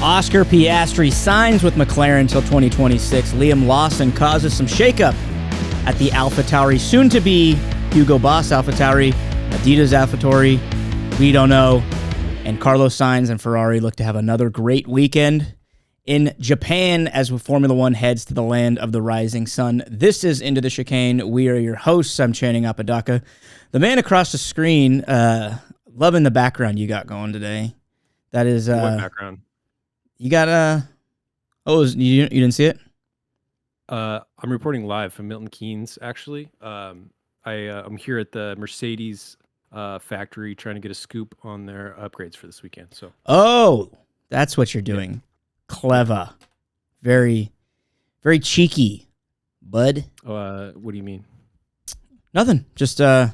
Oscar Piastri signs with McLaren until 2026. Liam Lawson causes some shakeup at the Alpha Tauri, soon to be Hugo Boss Alpha Tauri, Adidas Alpha Tauri, we don't know. And Carlos Sainz and Ferrari look to have another great weekend in Japan as Formula One heads to the land of the rising sun. This is Into the Chicane. We are your hosts. I'm Channing Apodaca. The man across the screen, loving the background you got going today. That is... what background? You got you didn't see it? I'm reporting live from Milton Keynes, actually. I'm here at the Mercedes factory trying to get a scoop on their upgrades for this weekend. So. Oh, that's what you're doing. Yeah. Clever. Very, very cheeky, bud. What do you mean? Nothing. Just I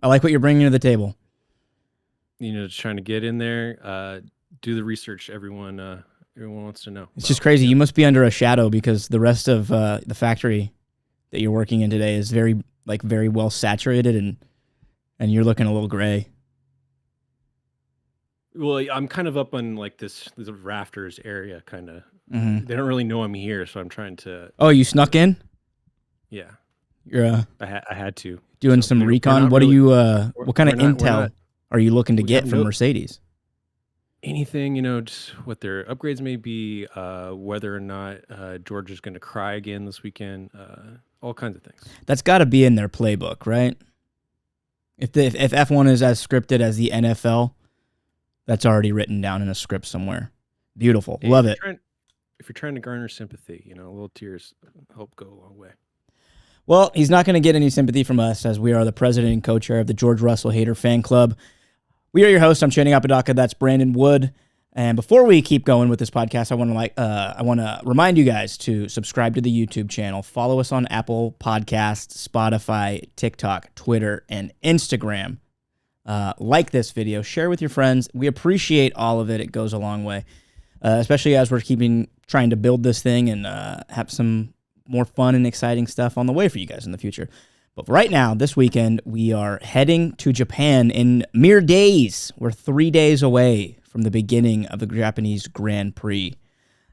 like what you're bringing to the table. You know, just trying to get in there, do the research everyone wants to know. It's just crazy. You must be under a shadow because the rest of the factory that you're working in today is very well saturated and you're looking a little gray. Well, I'm kind of up on like this rafters area, kind of. Mm-hmm. They don't really know I'm here, so I'm trying to. Oh, you snuck in? Yeah. You're. I had to doing some recon. What really, are you? What kind of intel are you looking to get from Mercedes? Anything, just what their upgrades may be, whether or not George is going to cry again this weekend, all kinds of things. That's got to be in their playbook, right? If F1 is as scripted as the NFL, that's already written down in a script somewhere. Beautiful. Hey, love it. If you're trying to garner sympathy, little tears help go a long way. Well, he's not going to get any sympathy from us as we are the president and co-chair of the George Russell Hater Fan Club. We are your hosts. I'm Channing Apodaca. That's Brandon Wood. And before we keep going with this podcast, I want to remind you guys to subscribe to the YouTube channel. Follow us on Apple Podcasts, Spotify, TikTok, Twitter, and Instagram. Like this video. Share with your friends. We appreciate all of it. It goes a long way, especially as we're trying to build this thing and have some more fun and exciting stuff on the way for you guys in the future. But right now, this weekend, we are heading to Japan in mere days. We're 3 days away from the beginning of the Japanese Grand Prix.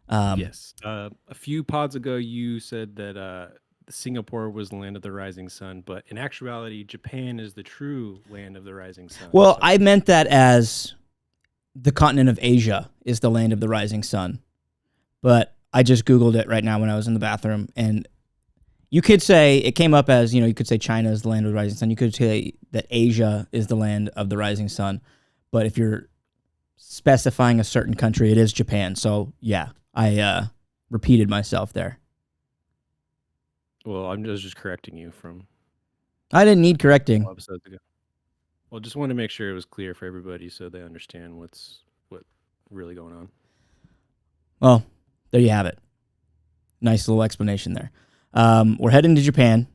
Yes. A few pods ago, you said that Singapore was the land of the rising sun, but in actuality, Japan is the true land of the rising sun. Well, so I meant that as the continent of Asia is the land of the rising sun. But I just Googled it right now when I was in the bathroom, and you could say, it came up as, you could say China is the land of the rising sun. You could say that Asia is the land of the rising sun. But if you're specifying a certain country, it is Japan. So, yeah, I repeated myself there. Well, I'm just correcting you from... I didn't need correcting. Episodes ago. Well, just wanted to make sure it was clear for everybody so they understand what's really going on. Well, there you have it. Nice little explanation there. We're heading to Japan.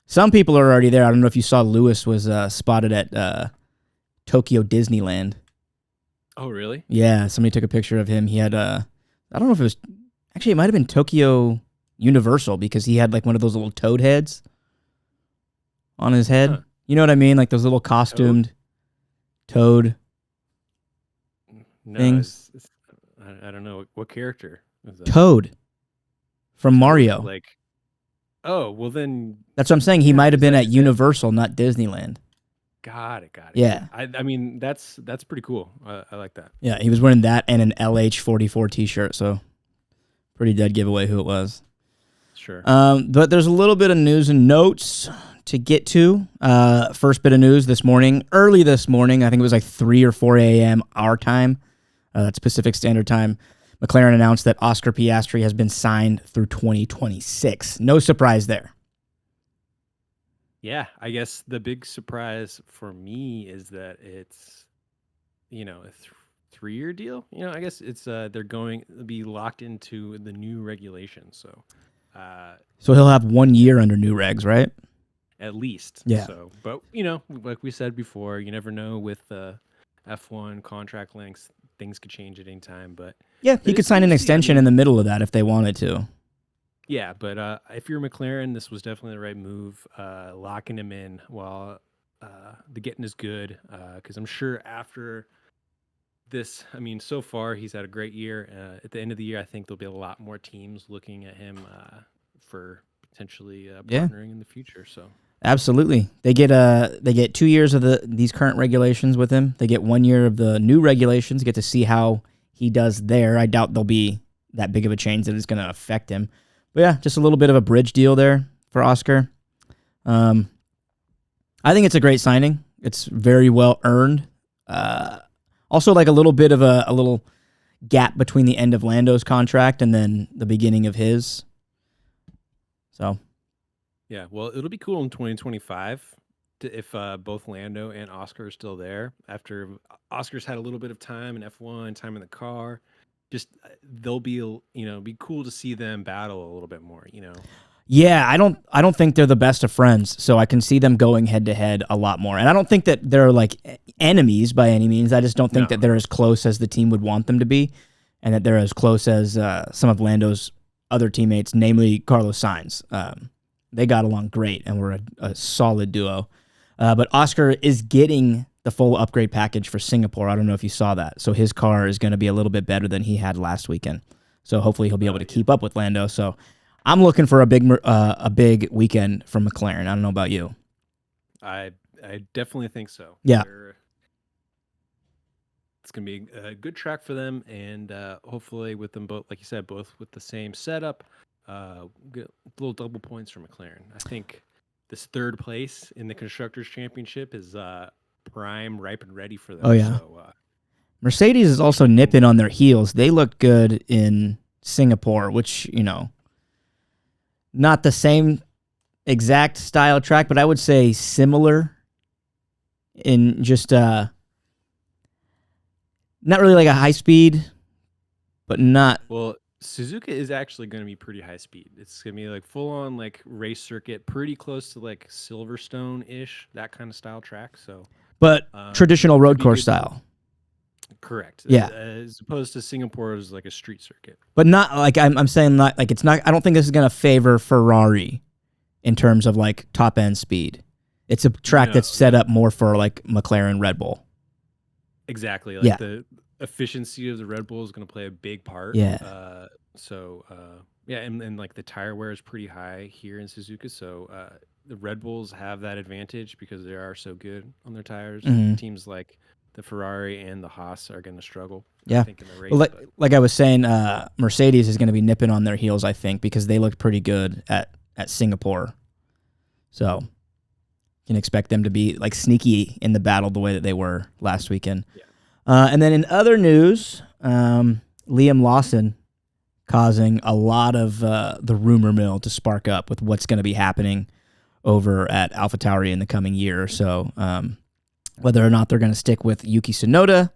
Some people are already there. I don't know if you saw Lewis was spotted at Tokyo Disneyland. Oh, really? Yeah, somebody took a picture of him. He had I don't know if it was... Actually, it might have been Tokyo Universal because he had like one of those little toad heads on his head. Huh. You know what I mean? Like those little costumed toad things. I don't know. What character is that? Toad from Mario. Oh, well then... That's what I'm saying. He might have been at Universal, not Disneyland. Got it. Yeah. I mean, that's pretty cool. I like that. Yeah, he was wearing that and an LH44 t-shirt, so pretty dead giveaway who it was. Sure. But there's a little bit of news and notes to get to. First bit of news this morning, early this morning, I think it was like 3 or 4 a.m. our time. That's Pacific Standard Time. McLaren announced that Oscar Piastri has been signed through 2026. No surprise there. Yeah, I guess the big surprise for me is that it's, a 3-year deal. I guess it's they're going to be locked into the new regulations. So he'll have 1 year under new regs, right? At least. Yeah. So, but like we said before, you never know with F1 contract lengths. Things could change at any time, but yeah, he could sign an extension in the middle of that if they wanted to. Yeah, but if you're McLaren, this was definitely the right move, locking him in while the getting is good, because I'm sure after I mean, so far he's had a great year. At the end of the year, I think there'll be a lot more teams looking at him for potentially Yeah, partnering in the future. So absolutely. They get 2 years of these current regulations with him. They get 1 year of the new regulations. Get to see how he does there. I doubt there'll be that big of a change that is going to affect him. But yeah, just a little bit of a bridge deal there for Oscar. I think it's a great signing. It's very well earned. Also, like a little bit of a little gap between the end of Lando's contract and then the beginning of his. So, yeah, well, it'll be cool in 2025 if both Lando and Oscar are still there after Oscar's had a little bit of time in F1, time in the car. Just they'll be be cool to see them battle a little bit more. yeah, I don't think they're the best of friends, so I can see them going head to head a lot more. And I don't think that they're like enemies by any means. I just don't think that they're as close as the team would want them to be, and that they're as close as some of Lando's other teammates, namely Carlos Sainz. They got along great and were a solid duo. But Oscar is getting the full upgrade package for Singapore. I don't know if you saw that. So his car is going to be a little bit better than he had last weekend. So hopefully he'll be able to keep up with Lando. So I'm looking for a big weekend from McLaren. I don't know about you. I definitely think so. Yeah. It's going to be a good track for them, and hopefully with them both, like you said, both with the same setup, get little double points for McLaren. I think this third place in the Constructors' Championship is prime, ripe, and ready for them. Oh, yeah. So, Mercedes is also nipping on their heels. They looked good in Singapore, which, not the same exact style track, but I would say similar in just not really like a high speed, but not. Well, Suzuka is actually going to be pretty high speed. It's going to be like full on like race circuit, pretty close to like Silverstone-ish, that kind of style track. So, but traditional road course style. Correct. Yeah. As opposed to Singapore is like a street circuit. But not like I'm saying, not like it's not. I don't think this is going to favor Ferrari in terms of like top end speed. It's a track that's set up more for like McLaren, Red Bull. Exactly. Like the efficiency of the Red Bull is going to play a big part. Yeah. And like the tire wear is pretty high here in Suzuka. So the Red Bulls have that advantage because they are so good on their tires. Mm-hmm. Teams like the Ferrari and the Haas are going to struggle. Yeah. I think in the race, well, like I was saying, Mercedes is going to be nipping on their heels, I think, because they looked pretty good at Singapore. So can expect them to be like sneaky in the battle the way that they were last weekend. Yeah. And then in other news, Liam Lawson causing a lot of the rumor mill to spark up with what's going to be happening over at Alpha Tauri in the coming year or so. Whether or not they're going to stick with Yuki Tsunoda,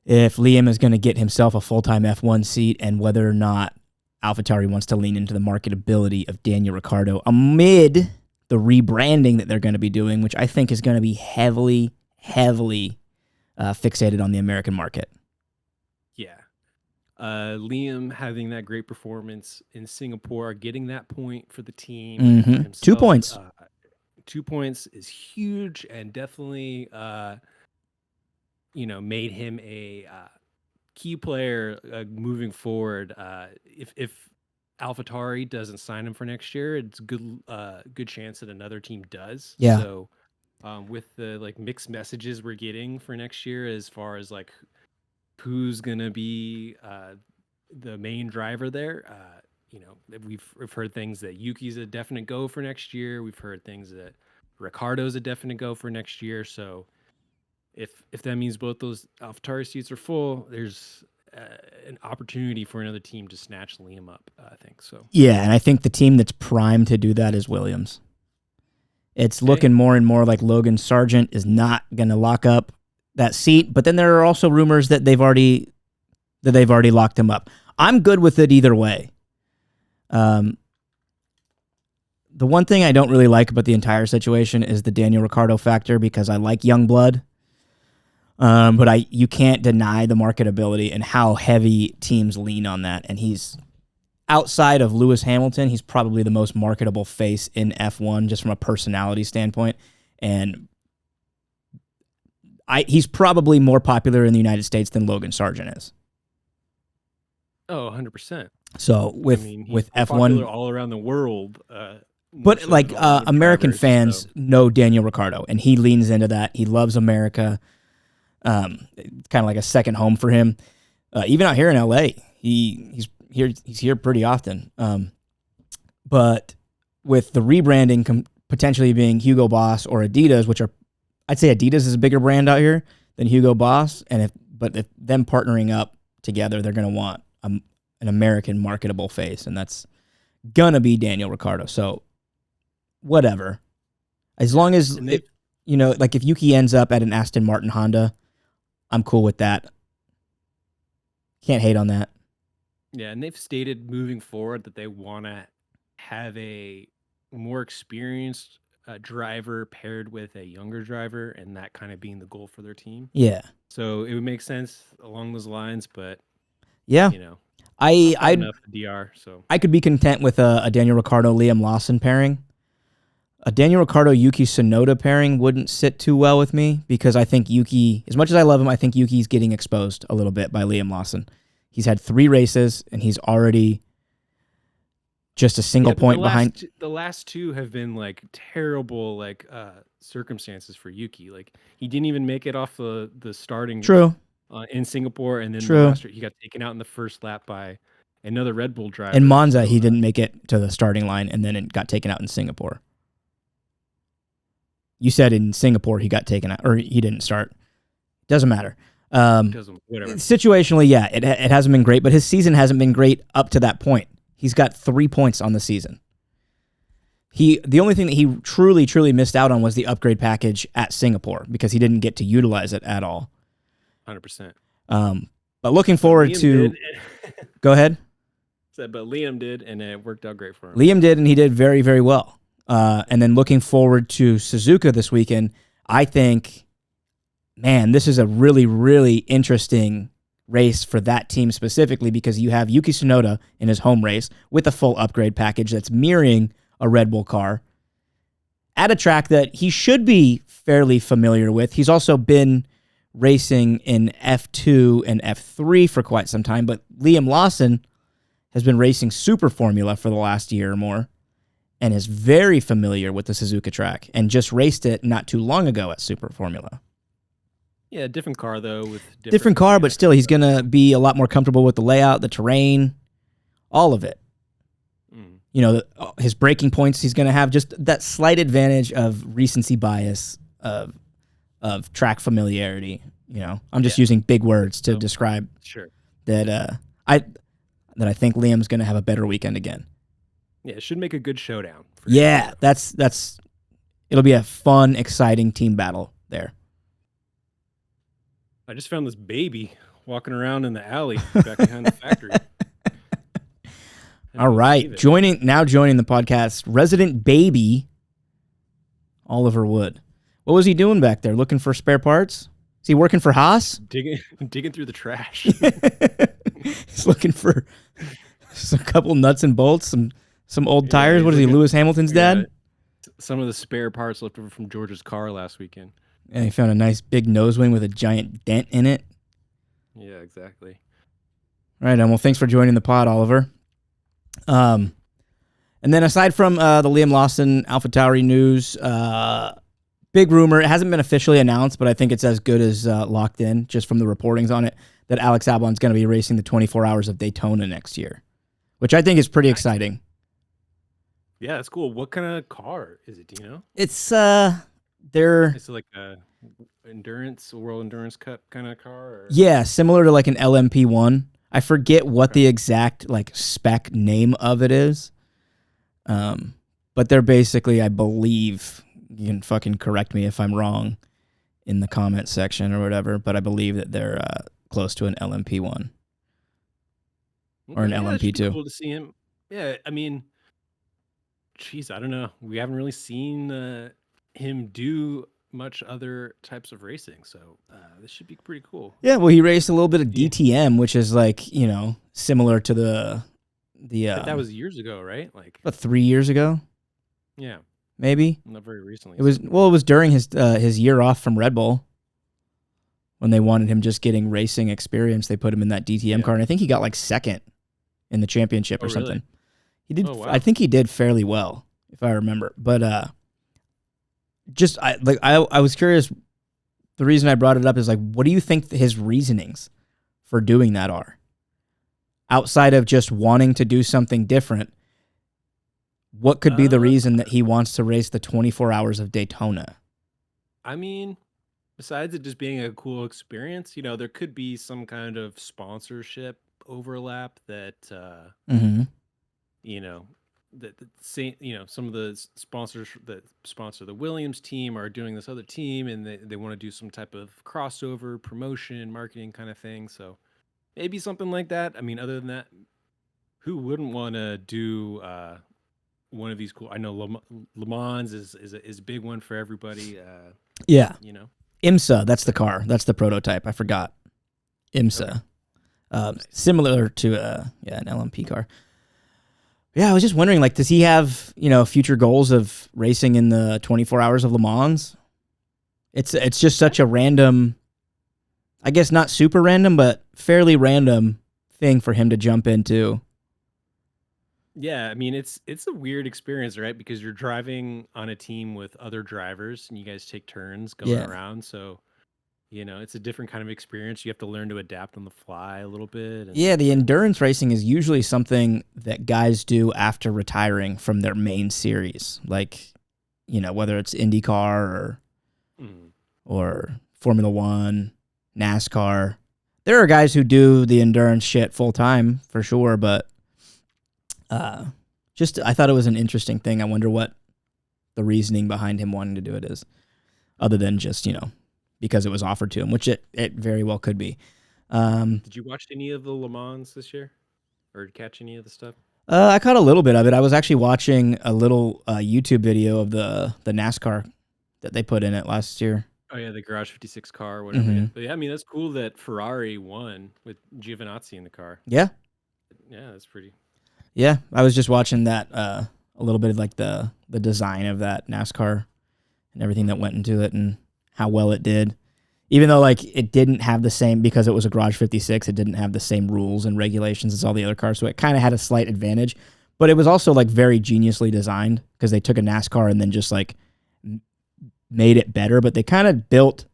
if Liam is going to get himself a full-time F1 seat, and whether or not Alpha Tauri wants to lean into the marketability of Daniel Ricciardo amid the rebranding that they're going to be doing, which I think is going to be heavily fixated on the American market. Yeah. Liam having that great performance in Singapore, getting that point for the team. Mm-hmm. Himself, 2 points. 2 points is huge and definitely, made him a key player moving forward. If AlphaTauri doesn't sign him for next year, it's good chance that another team does. Yeah. So with the like mixed messages we're getting for next year as far as like who's gonna be the main driver there, we've heard things that Yuki's a definite go for next year. We've heard things that Ricardo's a definite go for next year. So if that means both those AlphaTauri seats are full, there's an opportunity for another team to snatch Liam up, I think. So yeah, and I think the team that's primed to do that is Williams. It's looking more and more like Logan Sargent is not going to lock up that seat, but then there are also rumors that they've already locked him up. I'm good with it either way. The one thing I don't really like about the entire situation is the Daniel Ricciardo factor, because I like young blood. But you can't deny the marketability and how heavy teams lean on that. And he's, outside of Lewis Hamilton, he's probably the most marketable face in F1 just from a personality standpoint. And he's probably more popular in the United States than Logan Sargent is. Oh, 100%. So with popular F1 all around the world. But like American fans know Daniel Ricciardo, and he leans into that. He loves America. It's kind of like a second home for him. Even out here in LA, he's here pretty often. But with the rebranding potentially being Hugo Boss or Adidas, which I'd say Adidas is a bigger brand out here than Hugo Boss, and if them partnering up together, they're going to want an American marketable face, and that's gonna be Daniel Ricciardo. So whatever, as long as like if Yuki ends up at an Aston Martin Honda, I'm cool with that. Can't hate on that. Yeah, and they've stated moving forward that they want to have a more experienced driver paired with a younger driver, and that kind of being the goal for their team. Yeah. So it would make sense along those lines, but yeah, I enough DR. So I could be content with a Daniel Ricciardo Liam Lawson pairing. A Daniel Ricciardo Yuki Tsunoda pairing wouldn't sit too well with me because I think Yuki, as much as I love him, I think Yuki's getting exposed a little bit by Liam Lawson. He's had 3 races and he's already just a single point behind. The last 2 have been like terrible circumstances for Yuki. Like he didn't even make it off the starting. True. In Singapore, and then he got taken out in the first lap by another Red Bull driver. In Monza, he didn't make it to the starting line, and then it got taken out in Singapore. You said in Singapore he got taken out, or he didn't start. Doesn't matter. Whatever. Situationally, yeah, it hasn't been great, but his season hasn't been great up to that point. He's got 3 points on the season. The only thing that he truly, truly missed out on was the upgrade package at Singapore because he didn't get to utilize it at all. 100%. But looking forward to... Go ahead. But Liam did, and it worked out great for him. Liam did, and he did very, very well. And then looking forward to Suzuka this weekend, I think, man, this is a really, really interesting race for that team specifically because you have Yuki Tsunoda in his home race with a full upgrade package that's mirroring a Red Bull car at a track that he should be fairly familiar with. He's also been racing in F2 and F3 for quite some time, but Liam Lawson has been racing Super Formula for the last year or more and is very familiar with the Suzuka track and just raced it not too long ago at Super Formula. Yeah, different car though. With different car, but still he's going to be a lot more comfortable with the layout, the terrain, all of it. His braking points, he's going to have just that slight advantage of recency bias of track familiarity. I'm just using big words to describe that I think Liam's going to have a better weekend again. Yeah, it should make a good showdown. Yeah, that's it'll be a fun, exciting team battle there. I just found this baby walking around in the alley back behind the factory. All right, joining the podcast, resident baby Oliver Wood. What was he doing back there? Looking for spare parts? Is he working for Haas? Digging through the trash. He's looking for a couple nuts and bolts, some old tires. What is he, Lewis Hamilton's dad? Some of the spare parts left over from George's car last weekend. And he found a nice big nose wing with a giant dent in it. Yeah, exactly. All right, well, thanks for joining the pod, Oliver. And then aside from the Liam Lawson Alpha Tauri news, big rumor, it hasn't been officially announced, but I think it's as good as locked in just from the reportings on it, that Alex Albon's going to be racing the 24 Hours of Daytona next year, which I think is pretty exciting. Yeah, that's cool. What kind of car is it, do you know? It's It's like a World Endurance Cup kind of car? Or? Yeah, similar to like an LMP1. I forget what the exact spec name of it is. But they're basically, I believe, you can fucking correct me if I'm wrong in the comment section or whatever, but I believe that they're close to an LMP1 or an LMP2. Cool to see him. Yeah, I mean, geez, I don't know. We haven't really seen him do much other types of racing, so this should be pretty cool. Yeah, well, he raced a little bit of DTM, which is similar to the that was years ago, right? Like about 3 years ago. Yeah, maybe not very recently. It was during his year off from Red Bull. when they wanted him just getting racing experience, they put him in that DTM car, and I think he got like second in the championship or something. Really? He did. Oh, wow. I think he did fairly well, if I remember. But I was curious. The reason I brought it up is like, what do you think his reasonings for doing that are? Outside of just wanting to do something different, what could be the reason that he wants to race the 24 hours of Daytona? I mean, besides it just being a cool experience, there could be some kind of sponsorship overlap that, Mm-hmm. some of the sponsors that sponsor the Williams team are doing this other team, and they want to do some type of crossover promotion, marketing kind of thing. So maybe something like that. I mean, other than that, who wouldn't want to do one of these cool? I know Le Mans is a big one for everybody. Yeah. IMSA, that's the car. That's the prototype. I forgot. IMSA. Okay. Similar to an LMP car. Yeah, I was just wondering, like, does he have, future goals of racing in the 24 hours of Le Mans? It's just such a random, I guess not super random, but fairly random thing for him to jump into. Yeah, I mean, it's a weird experience, right? Because you're driving on a team with other drivers and you guys take turns going around. So, it's a different kind of experience. You have to learn to adapt on the fly a little bit. Yeah, the endurance racing is usually something that guys do after retiring from their main series. Like, whether it's IndyCar or Formula One, NASCAR. There are guys who do the endurance shit full time for sure, but I thought it was an interesting thing. I wonder what the reasoning behind him wanting to do it is, other than just, because it was offered to him, which it very well could be. Did you watch any of the Le Mans this year, or catch any of the stuff? I caught a little bit of it. I was actually watching a little YouTube video of the NASCAR that they put in it last year. Oh yeah, the Garage 56 car, or whatever. Mm-hmm. But yeah, I mean, that's cool that Ferrari won with Giovinazzi in the car. Yeah. Yeah, that's pretty. Yeah, I was just watching that a little bit of like the design of that NASCAR and everything that went into it and how well it did. Even though like it didn't have the same, because it was a Garage 56, it didn't have the same rules and regulations as all the other cars, so it kind of had a slight advantage. But it was also like very geniusly designed because they took a NASCAR and then just like made it better, but they kind of built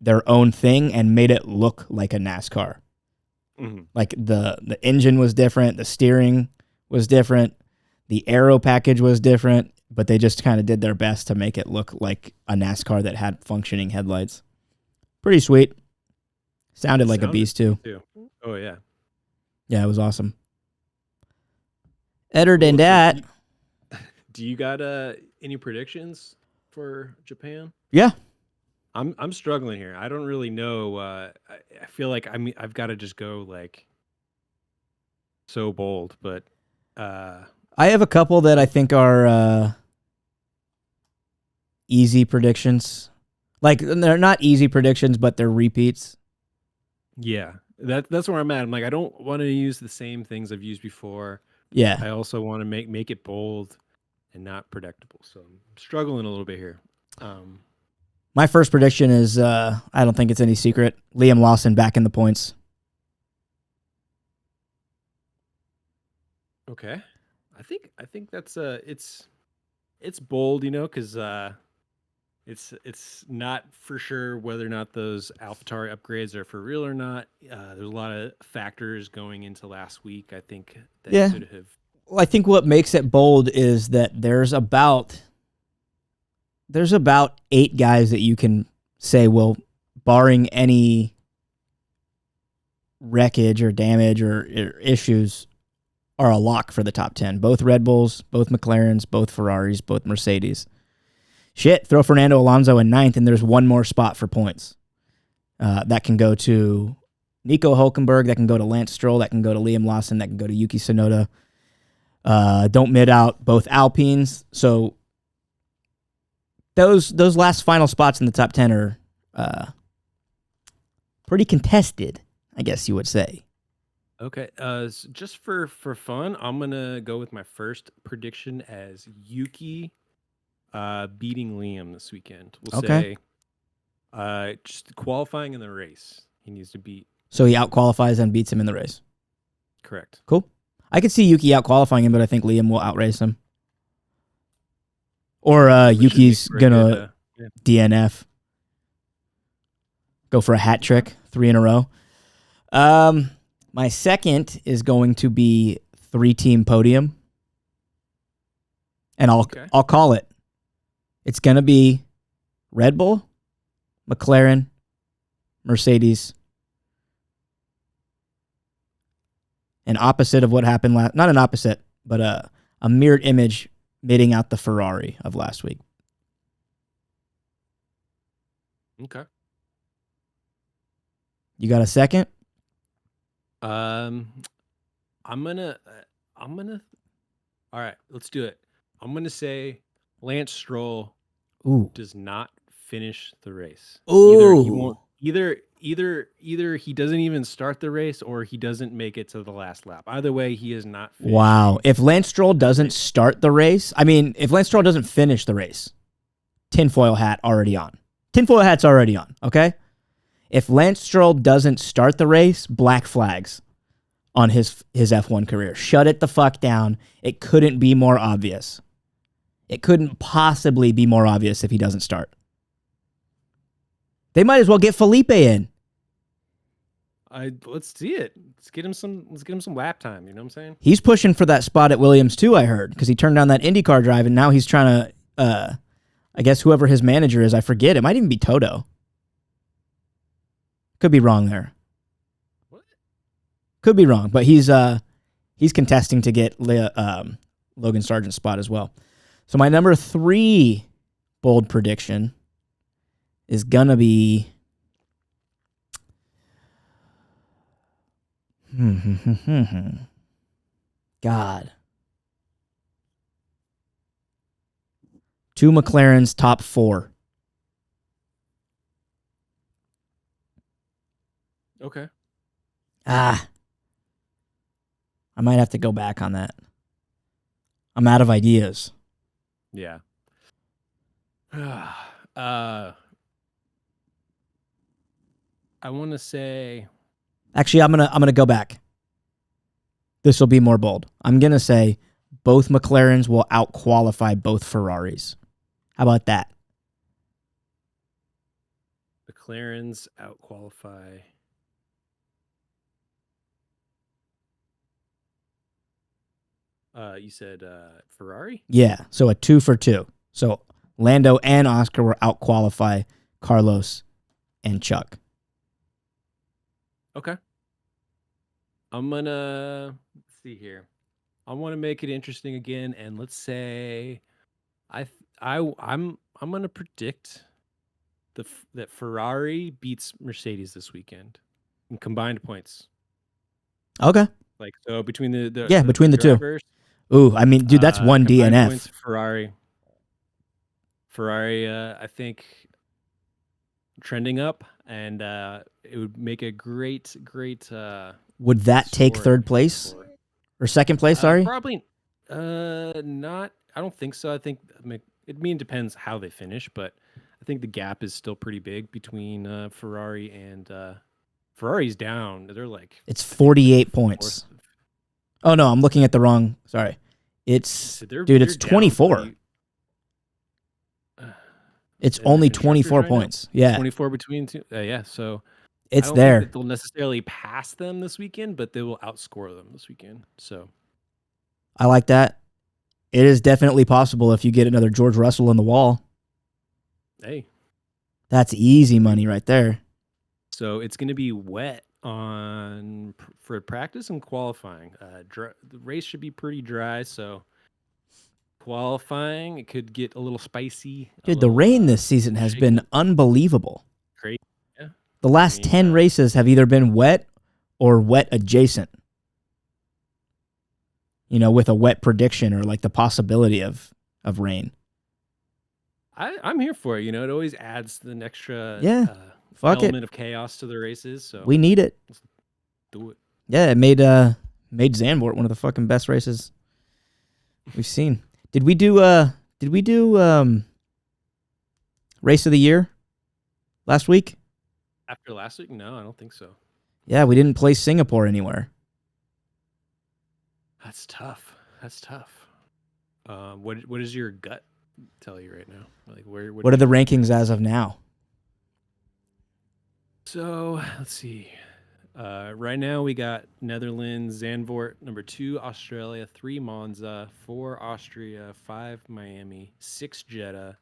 their own thing and made it look like a NASCAR. Mm-hmm. Like the engine was different, the steering was different, the aero package was different, but they just kind of did their best to make it look like a NASCAR that had functioning headlights. Pretty sweet. Sounded like a beast too. Oh yeah. Yeah, it was awesome. Other than that, do you got any predictions for Japan? Yeah. I'm struggling here. I don't really know. I feel like I've got to just go like so bold, but I have a couple that I think are easy predictions. Like, they're not easy predictions, but they're repeats. Yeah, that's where I'm at. I'm like, I don't want to use the same things I've used before. Yeah. I also want to make it bold and not predictable. So I'm struggling a little bit here. My first prediction is, I don't think it's any secret, Liam Lawson back in the points. Okay. I think that's it's bold, because it's not for sure whether or not those Alpha Tauri upgrades are for real or not. There's a lot of factors going into last week. I think that could have. Well, I think what makes it bold is that there's about 8 guys that you can say, well, barring any wreckage or damage or issues, are a lock for the top 10. Both Red Bulls, both McLarens, both Ferraris, both Mercedes. Shit, throw Fernando Alonso in 9th, and there's one more spot for points. That can go to Nico Hülkenberg, that can go to Lance Stroll, that can go to Liam Lawson, that can go to Yuki Tsunoda. Don't mid out both Alpines. So those last final spots in the top 10 are pretty contested, I guess you would say. Okay, so just for fun, I'm gonna go with my first prediction as Yuki beating Liam this weekend. We'll say Just qualifying in the race. He needs to beat. So he out-qualifies and beats him in the race. Correct. Cool. I could see Yuki out-qualifying him, but I think Liam will outrace him. Or Yuki's going to DNF. Go for a hat trick, 3 in a row. My second is going to be 3-team podium. And I'll call it. It's going to be Red Bull, McLaren, Mercedes. An opposite of what happened last... Not an opposite, but a mirrored image meeting out the Ferrari of last week. Okay. You got a second? I'm gonna. All right, let's do it. I'm gonna say Lance Stroll does not finish the race. Ooh. Either he doesn't even start the race or he doesn't make it to the last lap. Either way, he is not finishing. Wow. If Lance Stroll doesn't start the race, if Lance Stroll doesn't finish the race, tinfoil hat already on. Tinfoil hat's already on, okay? If Lance Stroll doesn't start the race, black flags on his F1 career. Shut it the fuck down. It couldn't be more obvious. It couldn't possibly be more obvious if he doesn't start. They might as well get Felipe in. Let's see it. Let's get him some lap time. You know what I'm saying? He's pushing for that spot at Williams too, I heard, because he turned down that IndyCar drive, and now he's trying to, I guess whoever his manager is, I forget. It might even be Toto. Could be wrong there. What? Could be wrong, but he's contesting to get Logan Sargent's spot as well. So my number 3 bold prediction is gonna be God. 2 McLaren's top 4. Okay. I might have to go back on that. I'm out of ideas. Yeah. I want to say... Actually, I'm gonna go back. This will be more bold. I'm gonna say both McLarens will out-qualify both Ferraris. How about that? McLarens out-qualify... you said Ferrari? Yeah, so a 2 for 2. So Lando and Oscar will out-qualify Carlos and Chuck. Okay. I'm gonna let's see here. I want to make it interesting again, and let's say I'm gonna predict that Ferrari beats Mercedes this weekend in combined points. Okay. Like so between the between the drivers, two. Ooh, I mean, dude, that's one DNF. Points, Ferrari, I think trending up, and it would make a great. Would that take third place or second place? Sorry, probably not. I don't think so. I think it depends how they finish, but I think the gap is still pretty big between Ferrari and Ferrari's down. They're like it's 48 points. Oh no, I'm looking at the wrong. Sorry, it's it's 24. It's only 24 points. Yeah. 24 between two. Yeah. So it's I don't there. think that they'll necessarily pass them this weekend, but they will outscore them this weekend. So I like that. It is definitely possible if you get another George Russell on the wall. Hey. That's easy money right there. So it's going to be wet for practice and qualifying. The race should be pretty dry, so qualifying, it could get a little spicy. Dude, the rain this season has been unbelievable. Crazy. Yeah. The last 10 races have either been wet or wet adjacent. You know, with a wet prediction or like the possibility of rain. I'm here for it. You know, it always adds an extra element of chaos to the races. So we need it. Let's do it. Yeah, it made Zandvoort one of the fucking best races we've seen. Did we do race of the year? last week? After last week? No, I don't think so. Yeah, we didn't place Singapore anywhere. That's tough. What does your gut tell you right now? Like What are the rankings as of now? So let's see. Right now we got Netherlands, Zandvoort, number 2, Australia, 3, Monza, 4, Austria, 5, Miami, 6, Jeddah,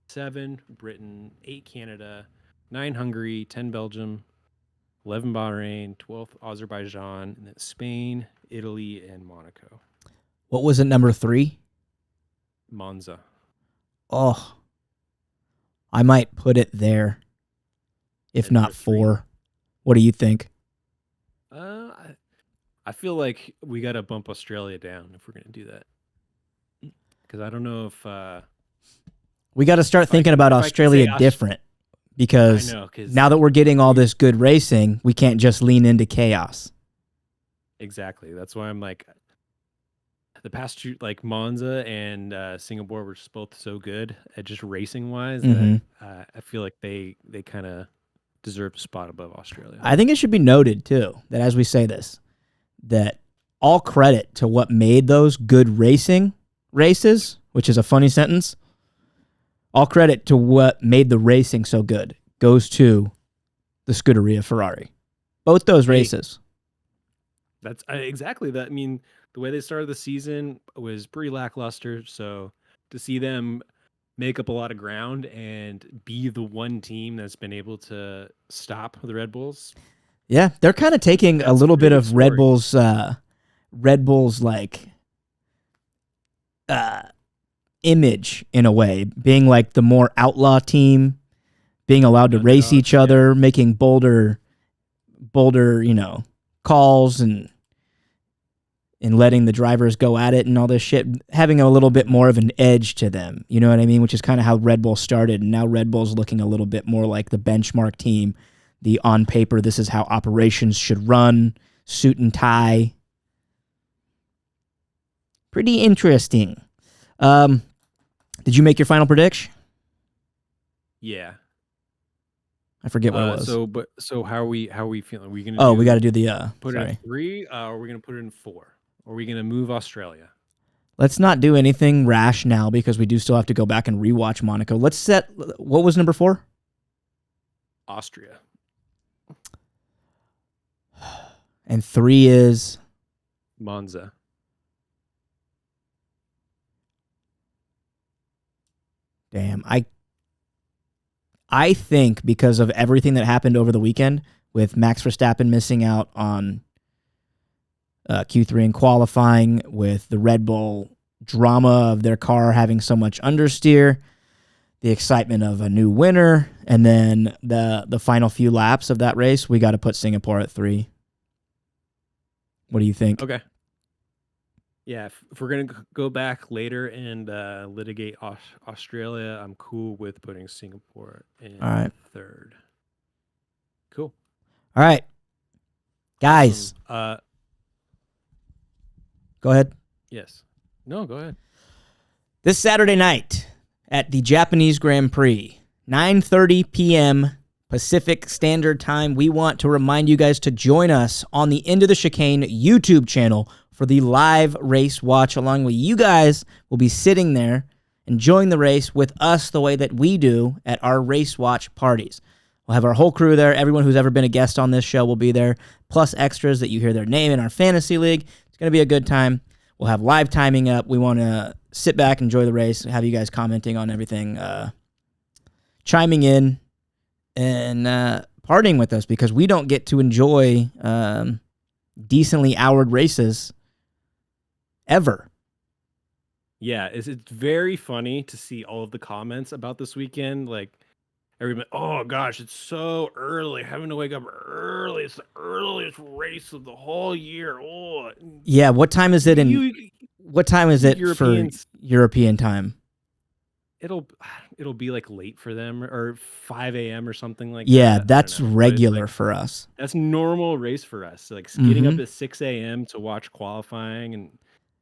7, Britain, 8, Canada, 9, Hungary, 10, Belgium, 11, Bahrain, 12, Azerbaijan, and then Spain, Italy, and Monaco. What was it, number 3? Monza. Oh, I might put it there, if not 4. What do you think? I feel like we got to bump Australia down if we're going to do that. Because I don't know if... we got to start thinking about Australia different. Because now that we're getting all this good racing, we can't just lean into chaos. Exactly. That's why I'm like... The past two, like Monza and Singapore were just both so good at just racing-wise that I feel like they kind of deserve a spot above Australia. I think it should be noted, too, that as we say this, that all credit to what made those good racing races, which is a funny sentence, all credit to what made the racing so good goes to the Scuderia Ferrari. Both those races. That's exactly that. I mean, the way they started the season was pretty lackluster, so to see them make up a lot of ground and be the one team that's been able to stop the Red Bulls. Yeah, they're kind of taking a little bit of Red Bull's like image in a way, being like the more outlaw team, being allowed to race each other, making bolder, calls and letting the drivers go at it and all this shit, having a little bit more of an edge to them. You know what I mean? Which is kind of how Red Bull started. And now Red Bull's looking a little bit more like the benchmark team, the on paper, this is how operations should run, suit and tie. Pretty interesting. Did you make your final prediction? Yeah. I forget what it was. So how are we feeling? Are we gonna we got to do the put it in 3, or are we gonna put it in 4? Or are we gonna move Australia? Let's not do anything rash now because we do still have to go back and rewatch Monaco. Let's set, what was number 4? Austria. And 3 is Monza. Damn, I think because of everything that happened over the weekend with Max Verstappen missing out on Q3 in qualifying, with the Red Bull drama of their car having so much understeer, the excitement of a new winner, and then the final few laps of that race, we got to put Singapore at 3. What do you think? Okay. Yeah, if we're going to go back later and litigate Australia, I'm cool with putting Singapore in 3rd. Cool. All right. Guys. Go ahead. Yes. No, go ahead. This Saturday night at the Japanese Grand Prix, 9:30 p.m. Pacific Standard Time, we want to remind you guys to join us on the Into the Chicane YouTube channel for the live race watch. Along with you guys, will be sitting there enjoying the race with us the way that we do at our race watch parties. We'll have our whole crew there. Everyone who's ever been a guest on this show will be there, plus extras that you hear their name in our fantasy league. It's going to be a good time. We'll have live timing up. We want to sit back, enjoy the race, have you guys commenting on everything, chiming in, and partying with us, because we don't get to enjoy decently houred races ever. Yeah, it's very funny to see all of the comments about this weekend. Like, everybody, oh gosh, it's so early, having to wake up early. It's the earliest race of the whole year. Oh, yeah. What time is it for European time? It'll be like late for them, or 5 a.m. or something like that. Yeah, that's regular for us. That's normal race for us. Like getting up at 6 a.m. to watch qualifying and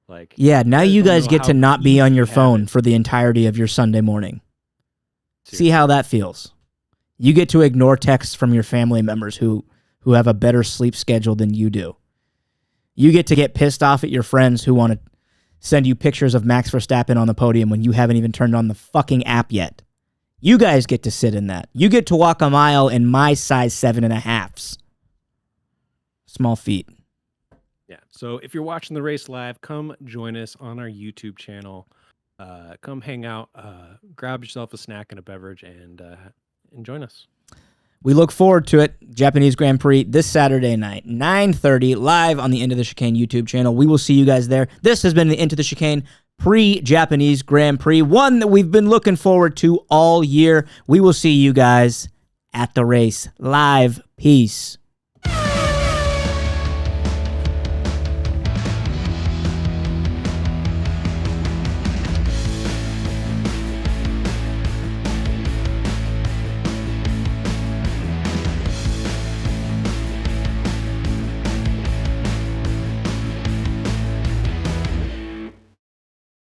like. Yeah, now you guys get to not be on your phone for the entirety of your Sunday morning. Seriously. See how that feels. You get to ignore texts from your family members who have a better sleep schedule than you do. You get to get pissed off at your friends who want to send you pictures of Max Verstappen on the podium when you haven't even turned on the fucking app yet. You guys get to sit in that. You get to walk a mile in my size 7.5s. Small feet. Yeah. So if you're watching the race live, come join us on our YouTube channel. Come hang out, grab yourself a snack and a beverage, and join us. We look forward to it. Japanese Grand Prix this Saturday night, 9:30, live on the Into the Chicane YouTube channel. We will see you guys there. This has been the Into the Chicane pre-Japanese Grand Prix, one that we've been looking forward to all year. We will see you guys at the race live. Peace.